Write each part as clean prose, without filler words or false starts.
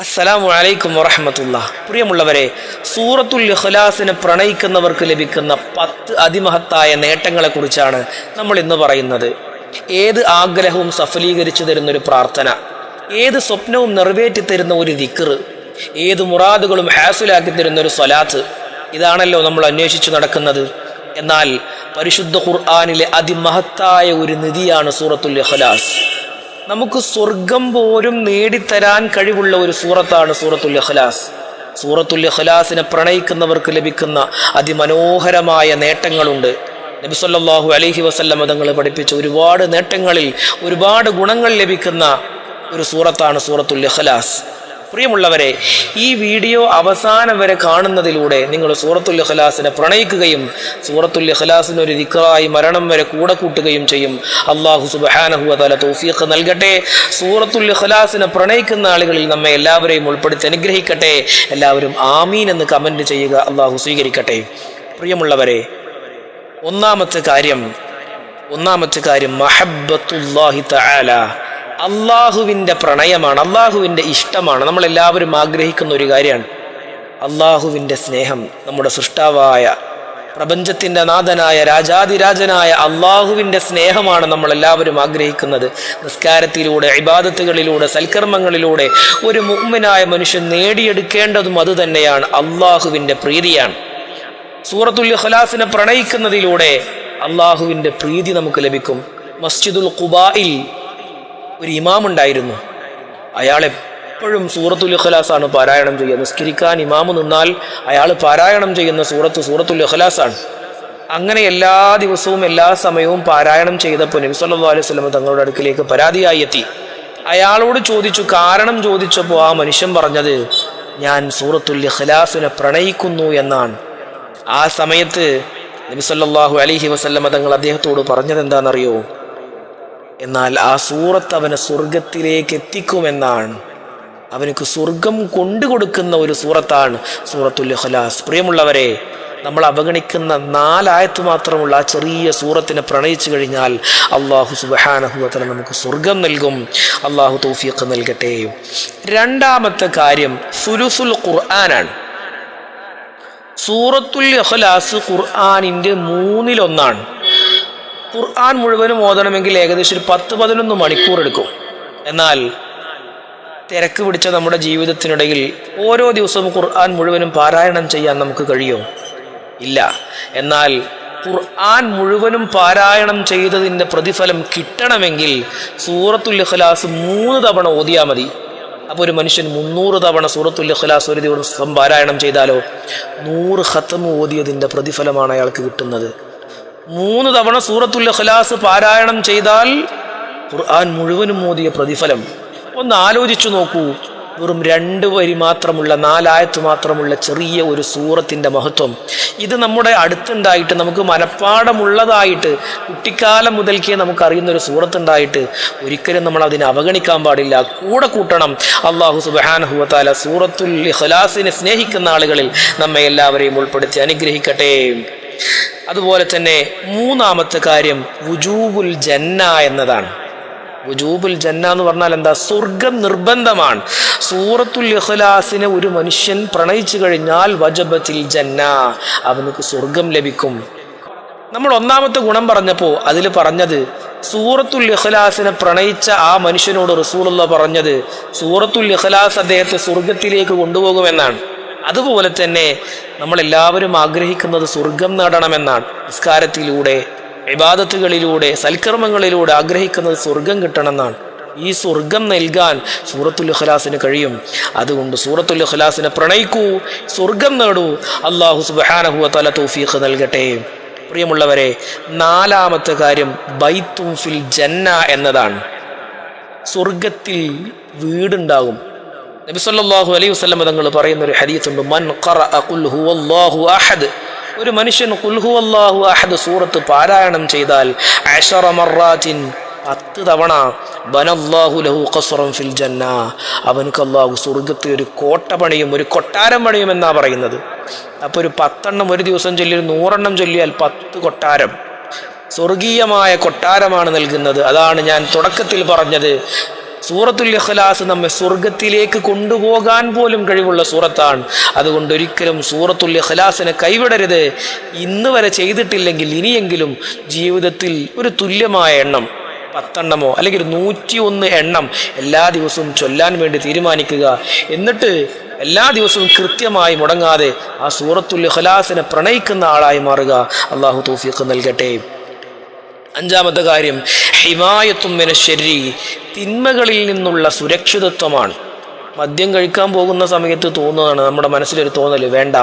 അസ്സലാമു അലൈക്കും വറഹ്മത്തുള്ളാഹി. പ്രിയമുള്ളവരെ, സൂറത്തുൽ ഇഖ്ലാസിനെ പ്രണയിക്കുന്നവർക്ക് ലഭിക്കുന്ന 10 അതിമഹത്തായ നേട്ടങ്ങളെ കുറിച്ചാണ് നമ്മൾ ഇന്ന് പറയുന്നത്. ഏത് ആഗ്രഹവും സഫലീകരിച്ചു തരുന്നൊരു പ്രാർത്ഥന, ഏത് സ്വപ്നവും നിറവേറ്റി തരുന്ന ഒരു ദിക്ർ, ഏത് മുറാദുകളും ഹാസിലാക്കി തരുന്ന ഒരു സ്വലാത്ത്, ഇതാണല്ലോ നമ്മൾ അന്വേഷിച്ചു നടക്കുന്നത്. എന്നാൽ പരിശുദ്ധ ഖുർആനിലെ അതിമഹത്തായ ഒരു നിധിയാണ് സൂറത്തുൽ ഇഖ്ലാസ്. നമുക്ക് സ്വർഗം പോലും നേടിത്തരാൻ കഴിവുള്ള ഒരു സൂറത്താണ് സൂറത്തുൽ ഇഖ്ലാസ്. സൂറത്തുൽ ഇഖ്ലാസിനെ പ്രണയിക്കുന്നവർക്ക് ലഭിക്കുന്ന അതിമനോഹരമായ നേട്ടങ്ങളുണ്ട്. നബി സല്ലല്ലാഹു അലൈഹി വസല്ലം തങ്ങൾ പഠിപ്പിച്ച ഒരുപാട് നേട്ടങ്ങളിൽ ഒരുപാട് ഗുണങ്ങൾ ലഭിക്കുന്ന ഒരു സൂറത്താണ് സൂറത്തുൽ ഇഖ്ലാസ്. പ്രിയമുള്ളവരെ, ഈ വീഡിയോ അവസാനം വരെ കാണുന്നതിലൂടെ നിങ്ങൾ സൂറത്തുൽ ഇഖ്ലാസിനെ പ്രണയിക്കുകയും സൂറത്തുൽ ഇഖ്ലാസിന് ഒരു ദിക്റായി മരണം വരെ കൂടെ കൂട്ടുകയും ചെയ്യും. അല്ലാഹു സുബ്ഹാനഹു വ തആല തൗഫീഖ് നൽകട്ടെ. സൂറത്തുൽ ഇഖ്ലാസിനെ പ്രണയിക്കുന്ന ആളുകളിൽ നമ്മെ എല്ലാവരെയും ഉൾപ്പെടുത്തി അനുഗ്രഹിക്കട്ടെ. എല്ലാവരും ആമീൻ എന്ന് കമന്റ് ചെയ്യുക. അല്ലാഹു സ്വീകരിക്കട്ടെ. പ്രിയമുള്ളവരെ, ഒന്നാമത്തെ കാര്യം മഹബ്ബത്തുല്ലാഹി തആല, അള്ളാഹുവിൻ്റെ പ്രണയമാണ്, അള്ളാഹുവിൻ്റെ ഇഷ്ടമാണ്. നമ്മളെല്ലാവരും ആഗ്രഹിക്കുന്ന ഒരു കാര്യമാണ് അള്ളാഹുവിൻ്റെ സ്നേഹം. നമ്മുടെ സൃഷ്ടാവായ പ്രപഞ്ചത്തിൻ്റെ നാഥനായ രാജാതിരാജനായ അള്ളാഹുവിൻ്റെ സ്നേഹമാണ് നമ്മളെല്ലാവരും ആഗ്രഹിക്കുന്നത്. നിസ്കാരത്തിലൂടെ, ഇബാദത്തുകളിലൂടെ, സൽക്കർമ്മങ്ങളിലൂടെ ഒരു മുഅ്മിനായ മനുഷ്യൻ നേടിയെടുക്കേണ്ടതും അതുതന്നെയാണ്, അള്ളാഹുവിൻ്റെ പ്രീതിയാണ്. സൂറത്തുൽ ഇഖ്ലാസിനെ പ്രണയിക്കുന്നതിലൂടെ അള്ളാഹുവിൻ്റെ പ്രീതി നമുക്ക് ലഭിക്കും. മസ്ജിദുൽ ഖുബായിൽ ഒരു ഇമാമുണ്ടായിരുന്നു. അയാൾ എപ്പോഴും സൂറത്തുൽ ഇഖ്ലാസാണ് പാരായണം ചെയ്യുക. നിസ്കരിക്കാൻ ഇമാമ് നിന്നാൽ അയാൾ പാരായണം ചെയ്യുന്ന സൂറത്തുൽ ഇഖ്ലാസാണ്. അങ്ങനെ എല്ലാ ദിവസവും എല്ലാ സമയവും പാരായണം ചെയ്തപ്പോൾ നബി സല്ലല്ലാഹു അലൈഹി വസല്ലം തങ്ങളുടെ അടുക്കിലേക്ക് പരാതിയായി എത്തി. അയാളോട് ചോദിച്ചു. കാരണം ചോദിച്ചപ്പോൾ ആ മനുഷ്യൻ പറഞ്ഞത്, ഞാൻ സൂറത്തുൽ ഇഖ്ലാസിനെ പ്രണയിക്കുന്നു എന്നാണ്. ആ സമയത്ത് നബി സല്ലല്ലാഹു അലൈഹി വസല്ലം തങ്ങൾ അദ്ദേഹത്തോട് പറഞ്ഞത് എന്താണെന്നറിയോ? എന്നാൽ ആ സൂറത്ത് അവനെ സ്വർഗത്തിലേക്ക് എത്തിക്കുമെന്നാണ്. അവനക്ക് സ്വർഗം കൊണ്ടുകൊടുക്കുന്ന ഒരു സൂറത്താണ് സൂറത്തുൽ ഇഖ്ലാസ്. പ്രിയമുള്ളവരെ, നമ്മൾ അവഗണിക്കുന്ന 4 ആയത്ത് മാത്രമുള്ള ആ ചെറിയ സൂറത്തിനെ പ്രണയിച്ചു കഴിഞ്ഞാൽ അല്ലാഹു സുബ്ഹാനഹു വ തആല നമുക്ക് സ്വർഗം നൽകും. അല്ലാഹു തൗഫീഖ് നൽകട്ടെ. രണ്ടാമത്തെ കാര്യം സുലുസുൽ ഖുർആനാണ്. സൂറത്തുൽ ഇഖ്ലാസ് ഖുർആനിൻ്റെ 1/3. ഖുർആൻ മുഴുവനും ഓതണമെങ്കിൽ ഏകദേശം 10-11 മണിക്കൂർ എടുക്കും. എന്നാൽ തിരക്ക് പിടിച്ച നമ്മുടെ ജീവിതത്തിനിടയിൽ ഓരോ ദിവസവും ഖുർആൻ മുഴുവനും പാരായണം ചെയ്യാൻ നമുക്ക് കഴിയുമോ? ഇല്ല. എന്നാൽ ഖുർആൻ മുഴുവനും പാരായണം ചെയ്തതിൻ്റെ പ്രതിഫലം കിട്ടണമെങ്കിൽ സൂറത്തുൽ ഇഖ്ലാസ് 3 തവണ ഓതിയാൽ മതി. അപ്പോൾ ഒരു മനുഷ്യൻ 300 തവണ സൂറത്തുൽ ഇഖ്ലാസ് ഒരു ദിവസം പാരായണം ചെയ്താലോ 100 ഖത്മ് ഓതിയതിൻ്റെ പ്രതിഫലമാണ് അയാൾക്ക് കിട്ടുന്നത്. 3 തവണ സൂറത്തുൽ ഇഖ്ലാസ് പാരായണം ചെയ്താൽ ഖുർആൻ മുഴുവനും ഓതിയ പ്രതിഫലം ഒന്ന് ആലോചിച്ചു നോക്കൂ. വെറും 2 വരി മാത്രമുള്ള 4 ആയത്ത് മാത്രമുള്ള ചെറിയ ഒരു സൂറത്തിൻ്റെ മഹത്വം. ഇത് നമ്മുടെ അടുത്തുണ്ടായിട്ട്, നമുക്ക് മനഃപ്പാടമുള്ളതായിട്ട്, കുട്ടിക്കാലം മുതൽക്കേ നമുക്കറിയുന്ന ഒരു സൂറത്തുണ്ടായിട്ട് ഒരിക്കലും നമ്മൾ അതിനെ അവഗണിക്കാൻ പാടില്ല, കൂടെ കൂട്ടണം. അല്ലാഹു സുബ്ഹാനഹു വ തആല സൂറത്തുൽ ഇഖ്ലാസിനെ സ്നേഹിക്കുന്ന ആളുകളിൽ നമ്മെ എല്ലാവരെയും ഉൾപ്പെടുത്തി അനുഗ്രഹിക്കട്ടെ. അതുപോലെ തന്നെ 3-ാമത്തെ കാര്യം വുജൂബുൽ ജന്ന എന്നതാണ്. വുജൂബുൽ ജന്ന എന്ന് പറഞ്ഞാൽ എന്താ? സ്വർഗം നിർബന്ധമാണ്. സൂറത്തുൽ ഇഖ്ലാസിനെ ഒരു മനുഷ്യൻ പ്രണയിച്ചു കഴിഞ്ഞാൽ വജബത്തിൽ ജന്ന, അവനക്ക് സ്വർഗം ലഭിക്കും. നമ്മൾ 1-ാമത്തെ ഗുണം പറഞ്ഞപ്പോൾ അതിൽ പറഞ്ഞത് സൂറത്തുൽ ഇഖ്ലാസിനെ പ്രണയിച്ച ആ മനുഷ്യനോട് റസൂലുള്ളാഹി പറഞ്ഞത് സൂറത്തുൽ ഇഖ്ലാസ് അദ്ദേഹത്തെ സ്വർഗത്തിലേക്ക് കൊണ്ടുപോകുമെന്നാണ്. അതുപോലെ തന്നെ നമ്മളെല്ലാവരും ആഗ്രഹിക്കുന്നത് സ്വർഗം നേടണമെന്നാണ്. നിസ്കാരത്തിലൂടെ, ഇബാദത്തുകളിലൂടെ, സൽക്കർമ്മങ്ങളിലൂടെ ആഗ്രഹിക്കുന്നത് സ്വർഗം കിട്ടണമെന്നാണ്. ഈ സ്വർഗം നൽകാൻ സൂറത്തുൽ ഇഖ്ലാസിന് കഴിയും. അതുകൊണ്ട് സൂറത്തുൽ ഇഖ്ലാസിനെ പ്രണയിക്കൂ, സ്വർഗം നേടൂ. അല്ലാഹു സുബ്ഹാനഹു വ തആല തൗഫീഖ് നൽകട്ടെ. പ്രിയമുള്ളവരെ, 4-ാമത്തെ കാര്യം ബൈത്തും ഫിൽ ജന്ന എന്നതാണ്. സ്വർഗത്തിൽ വീടുണ്ടാകും. നബി സല്ലല്ലാഹു അലൈഹി വസല്ലം തങ്ങൾ പറയുന്ന ഒരു ഹദീസുണ്ട്, മൻ ഖറഅ ഖുൽ ഹുവല്ലാഹു അഹദ്, ഒരു മനുഷ്യൻ ഖുൽ ഹുവല്ലാഹു അഹദ് സൂറത്ത് പാരായണം ചെയ്താൽ 10 മർറാത്തിൻ 10 തവണ ബനല്ലാഹു ലഹു ഖസ്റൻ ഫിൽ ജന്ന, അവനക്ക് അല്ലാഹു സ്വർഗ്ഗത്തിൽ ഒരു കോട്ട പണിയും, ഒരു കൊട്ടാരം പണിയും എന്നാ പറയുന്നത്. അപ്പോൾ ഒരു 10 എണ്ണം ഒരു ദിവസം ചൊല്ലിയാൽ 100 എണ്ണം ചൊല്ലിയാൽ 10 കൊട്ടാരം, സ്വർഗീയമായ കൊട്ടാരമാണ് നൽകുന്നത്. അതാണ് ഞാൻ തുടക്കത്തിൽ പറഞ്ഞത്, സൂറത്തുൽ ഇഖ്ലാസ് നമ്മെ സ്വർഗത്തിലേക്ക് കൊണ്ടുപോകാൻ പോലും കഴിവുള്ള സൂറത്താണ്. അതുകൊണ്ട് ഒരിക്കലും സൂറത്തുൽ ഇഖ്ലാസിനെ കൈവിടരുത്. ഇന്ന് വരെ ചെയ്തിട്ടില്ലെങ്കിൽ ഇനിയെങ്കിലും ജീവിതത്തിൽ ഒരു തുല്യമായ എണ്ണം 10 എണ്ണമോ അല്ലെങ്കിൽ 101 എണ്ണം എല്ലാ ദിവസവും ചൊല്ലാൻ വേണ്ടി തീരുമാനിക്കുക. എന്നിട്ട് എല്ലാ ദിവസവും കൃത്യമായി മുടങ്ങാതെ ആ സൂറത്തുൽ ഇഖ്ലാസിനെ പ്രണയിക്കുന്ന ആളായി മാറുക. അള്ളാഹു തൗഫീഖ് നൽകട്ടെ. 5-ാമത്തെ കാര്യം ഹിമായത്തും മിനശ്ശരി, തിന്മകളിൽ നിന്നുള്ള സുരക്ഷിതത്വമാണ്. മദ്യം കഴിക്കാൻ പോകുന്ന സമയത്ത് തോന്നുകയാണ്, നമ്മുടെ മനസ്സിലൊരു തോന്നൽ, വേണ്ട.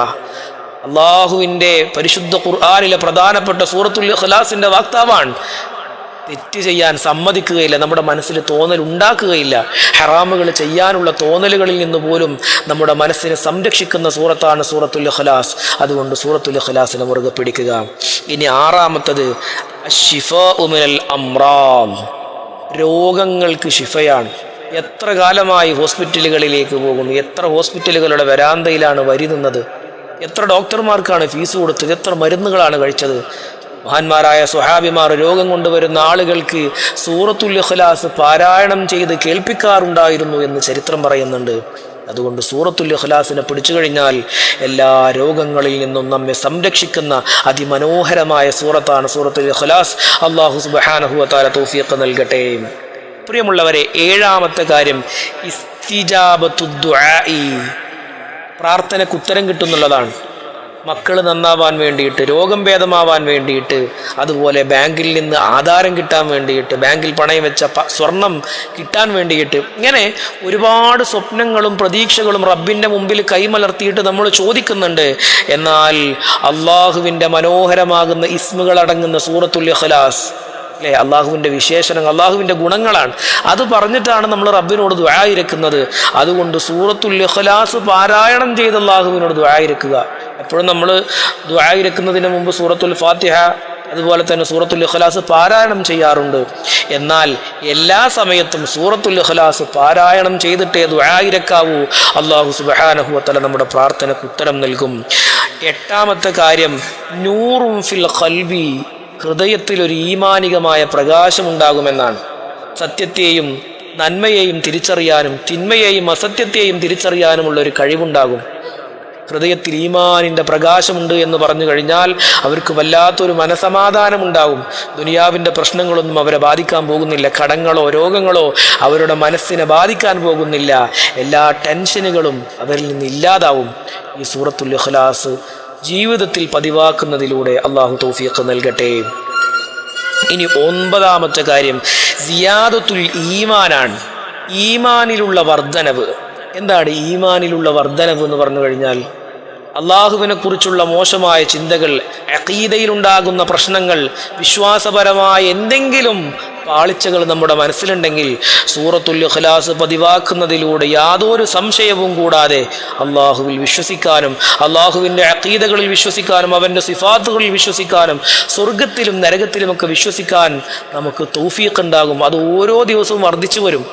അള്ളാഹുവിൻ്റെ പരിശുദ്ധ ഖുർആനിലെ പ്രധാനപ്പെട്ട സൂറത്തുൽ ഇഖ്ലാസിൻ്റെ വക്താവാണ്. തെറ്റ് ചെയ്യാൻ സമ്മതിക്കുകയില്ല, നമ്മുടെ മനസ്സിൽ തോന്നൽ ഉണ്ടാക്കുകയില്ല. ഹറാമുകൾ ചെയ്യാനുള്ള തോന്നലുകളിൽ നിന്ന് പോലും നമ്മുടെ മനസ്സിനെ സംരക്ഷിക്കുന്ന സൂറത്താണ് സൂറത്തുൽ ഇഖ്ലാസ്. അതുകൊണ്ട് സൂറത്തുൽ ഇഖ്ലാസിനെ മുറുകെ പിടിക്കുക. ഇനി 6-ാമത്തത് അശ്ശിഫാഉ മിനൽ അംറാദ്, രോഗങ്ങൾക്ക് ശിഫയാണ്. എത്ര കാലമായി ഹോസ്പിറ്റലുകളിലേക്ക് പോകുന്നു, എത്ര ഹോസ്പിറ്റലുകളുടെ വരാന്തയിലാണ് വരി നിന്നത്, എത്ര ഡോക്ടർമാർക്കാണ് ഫീസ് കൊടുത്തത്, എത്ര മരുന്നുകളാണ് കഴിച്ചത്. മഹാന്മാരായ സ്വഹാബിമാർ രോഗം കൊണ്ടുവരുന്ന ആളുകൾക്ക് സൂറത്തുൽ ഇഖ്ലാസ് പാരായണം ചെയ്ത് കേൾപ്പിക്കാറുണ്ടായിരുന്നു എന്ന് ചരിത്രം പറയുന്നുണ്ട്. അതുകൊണ്ട് സൂറത്തുൽ ഇഖ്ലാസിനെ പിടിച്ചു കഴിഞ്ഞാൽ എല്ലാ രോഗങ്ങളിൽ നിന്നും നമ്മെ സംരക്ഷിക്കുന്ന അതിമനോഹരമായ സൂറത്താണ് സൂറത്തുൽ ഇഖ്ലാസ്. അല്ലാഹു സുബ്ഹാനഹു വ തആല തൗഫീഖ് നൽകട്ടെ. പ്രിയമുള്ളവരെ, 7-ാമത്തെ കാര്യം ഇസ്തിജാബത്തു ദുആഇ, പ്രാർത്ഥനയ്ക്ക് ഉത്തരം കിട്ടുന്നുള്ളതാണ്. മക്കൾ നന്നാവാൻ വേണ്ടിയിട്ട്, രോഗം ഭേദമാവാൻ വേണ്ടിയിട്ട്, അതുപോലെ ബാങ്കിൽ നിന്ന് ആധാരം കിട്ടാൻ വേണ്ടിയിട്ട്, ബാങ്കിൽ പണയം വെച്ച സ്വർണം കിട്ടാൻ വേണ്ടിയിട്ട്, ഇങ്ങനെ ഒരുപാട് സ്വപ്നങ്ങളും പ്രതീക്ഷകളും റബ്ബിൻ്റെ മുമ്പിൽ കൈമലർത്തിയിട്ട് നമ്മൾ ചോദിക്കുന്നുണ്ട്. എന്നാൽ അള്ളാഹുവിൻ്റെ മനോഹരമാകുന്ന ഇസ്മുകൾ അടങ്ങുന്ന സൂറത്തുൽ ഇഖ്ലാസ് അല്ലേ, അള്ളാഹുവിൻ്റെ വിശേഷണങ്ങൾ, അള്ളാഹുവിൻ്റെ ഗുണങ്ങളാണ്. അത് പറഞ്ഞിട്ടാണ് നമ്മൾ റബ്ബിനോട് ദുആ ഇരക്കുന്നത്. അതുകൊണ്ട് സൂറത്തുൽ ഇഖ്ലാസ് പാരായണം ചെയ്ത് അള്ളാഹുവിനോട് ദുആ ഇരക്കുക. എപ്പോഴും നമ്മൾ ദുആ ഇരക്കുന്നതിന് മുമ്പ് സൂറത്തുൽ ഫാത്തിഹ അതുപോലെ തന്നെ സൂറത്തുൽ ഇഖ്ലാസ് പാരായണം ചെയ്യാറുണ്ട്. എന്നാൽ എല്ലാ സമയത്തും സൂറത്തുൽ ഇഖ്ലാസ് പാരായണം ചെയ്തിട്ടേ ദുആ ഇരക്കാവൂ. അല്ലാഹു സുബ്ഹാനഹു വ തആല നമ്മുടെ പ്രാർത്ഥനയ്ക്ക് ഉത്തരം നൽകും. 8-ാമത്തെ കാര്യം നൂറും ഫിൽ ഖൽബി, ഹൃദയത്തിൽ ഒരു ഈമാനികമായ പ്രകാശമുണ്ടാകുമെന്നാണ്. സത്യത്തെയും നന്മയെയും തിരിച്ചറിയാനും തിന്മയെയും അസത്യത്തെയും തിരിച്ചറിയാനുമുള്ള ഒരു കഴിവുണ്ടാകും. ഹൃദയത്തിൽ ഈമാനിൻ്റെ പ്രകാശമുണ്ട് എന്ന് പറഞ്ഞു കഴിഞ്ഞാൽ അവർക്ക് വല്ലാത്തൊരു മനസമാധാനമുണ്ടാകും. ദുനിയാവിൻ്റെ പ്രശ്നങ്ങളൊന്നും അവരെ ബാധിക്കാൻ പോകുന്നില്ല. കടങ്ങളോ രോഗങ്ങളോ അവരുടെ മനസ്സിനെ ബാധിക്കാൻ പോകുന്നില്ല. എല്ലാ ടെൻഷനുകളും അവരിൽ നിന്ന് ഇല്ലാതാവും. ഈ സൂറത്തുൽ ഇഖ്ലാസ് ജീവിതത്തിൽ പതിവാക്കുന്നതിലൂടെ അള്ളാഹു തൗഫീഖ് നൽകട്ടെ. ഇനി 9-ാമത്തെ കാര്യം സിയാദത്തുൽ ഈമാനാണ്, ഈമാനിലുള്ള വർധനവ്. എന്താണ് ഈമാനിലുള്ള വർധനവ് എന്ന് പറഞ്ഞു കഴിഞ്ഞാൽ അള്ളാഹുവിനെ കുറിച്ചുള്ള മോശമായ ചിന്തകൾ, അഖീദയിലുണ്ടാകുന്ന പ്രശ്നങ്ങൾ, വിശ്വാസപരമായ എന്തെങ്കിലും പാളിച്ചകൾ നമ്മുടെ മനസ്സിലുണ്ടെങ്കിൽ സൂറത്തുൽ ഇഖ്ലാസ് പതിവാക്കുന്നതിലൂടെ യാതൊരു സംശയവും കൂടാതെ അള്ളാഹുവിൽ വിശ്വസിക്കാനും അള്ളാഹുവിൻ്റെ അഖീദകളിൽ വിശ്വസിക്കാനും അവൻ്റെ സിഫാത്തുകളിൽ വിശ്വസിക്കാനും സ്വർഗത്തിലും നരകത്തിലുമൊക്കെ വിശ്വസിക്കാൻ നമുക്ക് തൗഫീഖ് ഉണ്ടാകും. അത് ഓരോ ദിവസവും വർദ്ധിച്ചു വരും.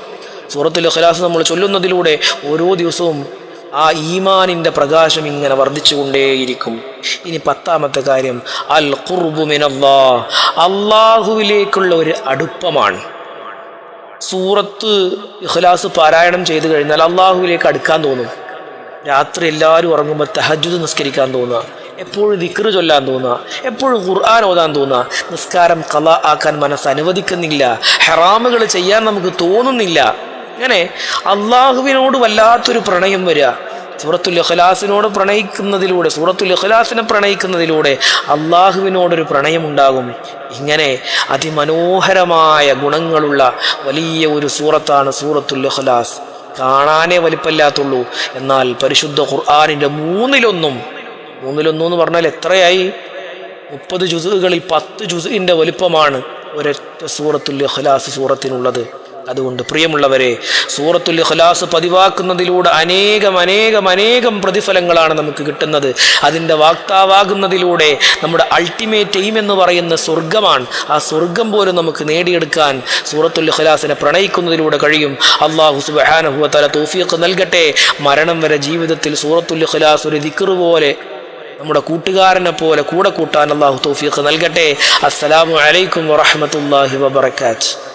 സൂറത്തുൽ ഇഖ്ലാസ് നമ്മൾ ചൊല്ലുന്നതിലൂടെ ഓരോ ദിവസവും ആ ഈമാനിൻ്റെ പ്രകാശം ഇങ്ങനെ വർദ്ധിച്ചുകൊണ്ടേയിരിക്കും. ഇനി 10-ാമത്തെ കാര്യം അൽ ഖുർബു മിനല്ലാഹ്, അള്ളാഹുവിലേക്കുള്ള ഒരു അടുപ്പമാണ്. സൂറത്ത് ഇഖ്ലാസ് പാരായണം ചെയ്തു കഴിഞ്ഞാൽ അള്ളാഹുവിലേക്ക് അടുക്കാൻ തോന്നും. രാത്രി എല്ലാവരും ഉറങ്ങുമ്പോൾ തഹജ്ജുദ് നിസ്കരിക്കാൻ തോന്നുക, എപ്പോഴും ദിക്ർ ചൊല്ലാൻ തോന്നുക, എപ്പോഴും ഖുർആൻ ഓതാൻ തോന്നുക. നിസ്കാരം ഖളാ ആക്കാൻ മനസ്സ് അനുവദിക്കുന്നില്ല, ഹറാമുകൾ ചെയ്യാൻ നമുക്ക് തോന്നുന്നില്ല. അങ്ങനെ അള്ളാഹുവിനോട് വല്ലാത്തൊരു പ്രണയം വരിക. സൂറത്തുൽ ഇഖ്ലാസിനോട് പ്രണയിക്കുന്നതിലൂടെ, സൂറത്തുൽ ഇഖ്ലാസിനെ പ്രണയിക്കുന്നതിലൂടെ അള്ളാഹുവിനോടൊരു പ്രണയമുണ്ടാകും. ഇങ്ങനെ അതിമനോഹരമായ ഗുണങ്ങളുള്ള വലിയ ഒരു സൂറത്താണ് സൂറത്തുൽ ഇഖ്ലാസ്. കാണാനേ വലിപ്പമില്ലാത്തുള്ളൂ, എന്നാൽ പരിശുദ്ധ ഖുർആനിൻ്റെ മൂന്നിലൊന്നും എന്ന് പറഞ്ഞാൽ എത്രയായി? 30 ജുസുകളിൽ 10 ജുസുവിൻ്റെ വലിപ്പമാണ് ഒരൊറ്റ സൂറത്തുൽ ഇഖ്ലാസ് സൂറത്തിനുള്ളത്. അതുകൊണ്ട് പ്രിയമുള്ളവരെ, സൂറത്തുൽ ഇഖ്ലാസ് പതിവാക്കുന്നതിലൂടെ അനേകം പ്രതിഫലങ്ങളാണ് നമുക്ക് കിട്ടുന്നത്. അതിൻ്റെ വാക്താവാകുന്നതിലൂടെ നമ്മുടെ അൾട്ടിമേറ്റ് എയിം എന്ന് പറയുന്ന സ്വർഗമാണ്. ആ സ്വർഗം പോലും നമുക്ക് നേടിയെടുക്കാൻ സൂറത്തുൽ ഇഖ്ലാസിനെ പ്രണയിക്കുന്നതിലൂടെ കഴിയും. അല്ലാഹു സുബ്ഹാനഹു വ തആല തൗഫീഖ് നൽകട്ടെ. മരണം വരെ ജീവിതത്തിൽ സൂറത്തുൽ ഇഖ്ലാസ് ഒരു ദിക്ർ പോലെ, നമ്മുടെ കൂട്ടുകാരനെ പോലെ കൂടെ കൂട്ടാൻ അല്ലാഹു തൗഫീഖ് നൽകട്ടെ. അസ്സലാമു അലൈക്കും വറഹ്മത്തുള്ളാഹി വബറകാതുഹു.